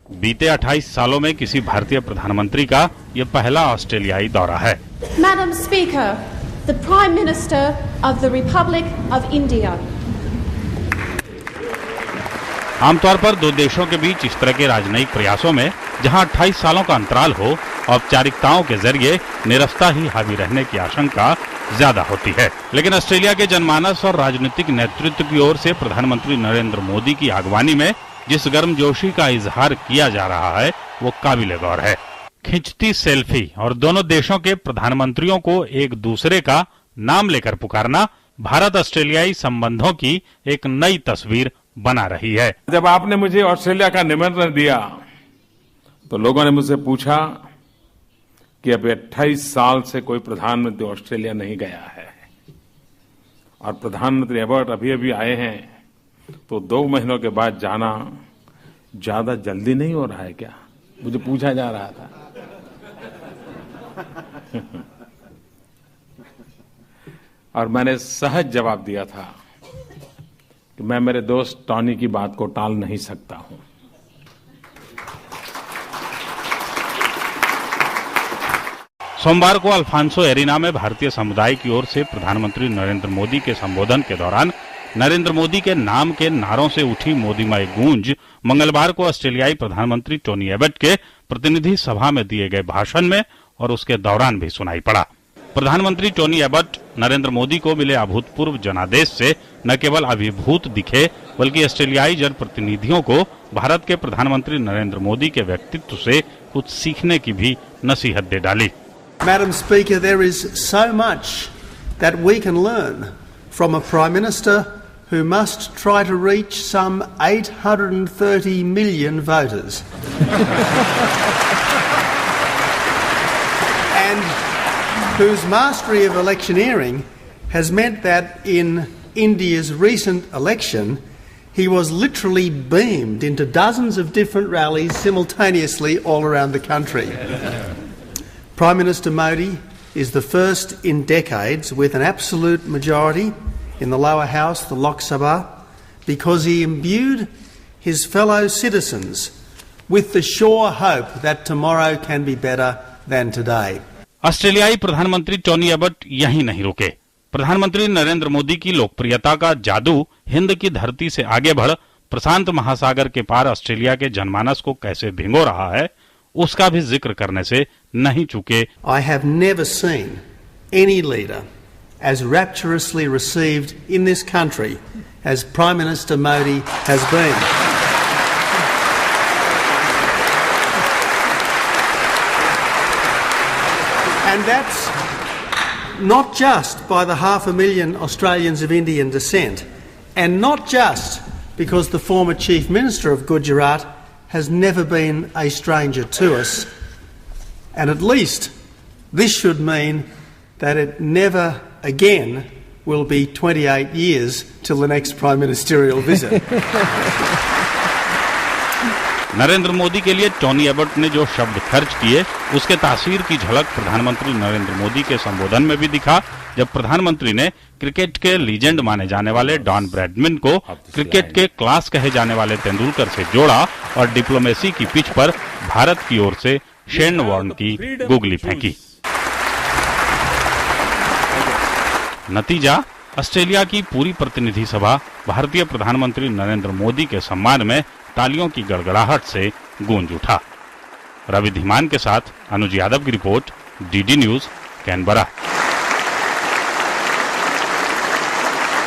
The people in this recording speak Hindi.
बीते 28 सालों में किसी भारतीय प्रधानमंत्री का ये पहला ऑस्ट्रेलियाई दौरा है। Madam speaker, the prime minister of the Republic of India. आमतौर पर दो देशों के बीच इस तरह के राजनयिक प्रयासों में जहां 28 सालों का अंतराल हो, औपचारिकताओं के जरिए निरस्ता ही हावी रहने की आशंका ज्यादा होती है। लेकिन ऑस्ट्रेलिया के जनमानस और राजनीतिक नेतृत्व की ओर से प्रधानमंत्री नरेंद्र मोदी की अगवानी में जिस गर्मजोशी का इजहार किया जा रहा है वो काबिले गौर है। खिंचती सेल्फी और दोनों देशों के प्रधानमंत्रियों को एक दूसरे का नाम लेकर पुकारना भारत ऑस्ट्रेलियाई संबंधों की एक नई तस्वीर बना रही है। जब आपने मुझे ऑस्ट्रेलिया का निमंत्रण दिया तो लोगों ने मुझसे पूछा कि अब 28 साल से कोई प्रधानमंत्री ऑस्ट्रेलिया नहीं गया है और प्रधानमंत्री एबर्ट अभी अभी आए हैं, तो 2 महीनों के बाद जाना ज्यादा जल्दी नहीं हो रहा है क्या? मुझे पूछा जा रहा था। और मैंने सहज जवाब दिया था कि मैं मेरे दोस्त टॉनी की बात को टाल नहीं सकता हूं। सोमवार को अल्फांसो एरिना में भारतीय समुदाय की ओर से प्रधानमंत्री नरेंद्र मोदी के संबोधन के दौरान नरेंद्र मोदी के नाम के नारों से उठी मोदीमय गूंज मंगलवार को ऑस्ट्रेलियाई प्रधानमंत्री टोनी एबट के प्रतिनिधि सभा में दिए गए भाषण में और उसके दौरान भी सुनाई पड़ा। प्रधानमंत्री टोनी एबट नरेंद्र मोदी को मिले अभूतपूर्व जनादेश से न केवल अभिभूत दिखे बल्कि ऑस्ट्रेलियाई जनप्रतिनिधियों को भारत के प्रधानमंत्री नरेंद्र मोदी के व्यक्तित्व से कुछ सीखने की भी नसीहत दे डाली। Madam Speaker, there is so much that we can learn from a Prime Minister who must try to reach some 830 million voters. And whose mastery of electioneering has meant that in India's recent election, he was literally beamed into dozens of different rallies simultaneously all around the country. Prime Minister Modi is the first in decades with an absolute majority in the lower house, the Lok Sabha, because he imbued his fellow citizens with the sure hope that tomorrow can be better than today. ऑस्ट्रेलियाई प्रधानमंत्री टोनी एबट यहीं नहीं रुके। प्रधानमंत्री नरेंद्र मोदी की लोकप्रियता का जादू हिंद की धरती से आगे बढ़ प्रशांत महासागर के पार ऑस्ट्रेलिया के जनमानस को कैसे भिगो रहा है उसका भी जिक्र करने से नहीं चूके। I have never seen any leader as rapturously received in this country as Prime Minister Modi has been. And that's not just by the 500,000 Australians of Indian descent, and not just because the former Chief Minister of Gujarat has never been a stranger to us, and at least this should mean that it never again will be 28 years till the next prime ministerial visit. Narendra Modi के लिए टोनी एबट ने जो शब्द खर्च किए उसके तासीर की झलक प्रधानमंत्री नरेंद्र मोदी के संबोधन में भी दिखा, जब प्रधानमंत्री ने क्रिकेट के लीजेंड माने जाने वाले डॉन ब्रैडमैन को क्रिकेट के क्लास कहे जाने वाले तेंदुलकर से जोड़ा और डिप्लोमेसी की पिच पर भारत की ओर से शेन वॉर्न की गुगली फेंकी। नतीजा, ऑस्ट्रेलिया की पूरी प्रतिनिधि सभा भारतीय प्रधानमंत्री नरेंद्र मोदी के सम्मान में तालियों की गड़गड़ाहट से गूंज उठा। रवि धीमान के साथ अनुज यादव की रिपोर्ट, डीडी न्यूज, कैनबरा।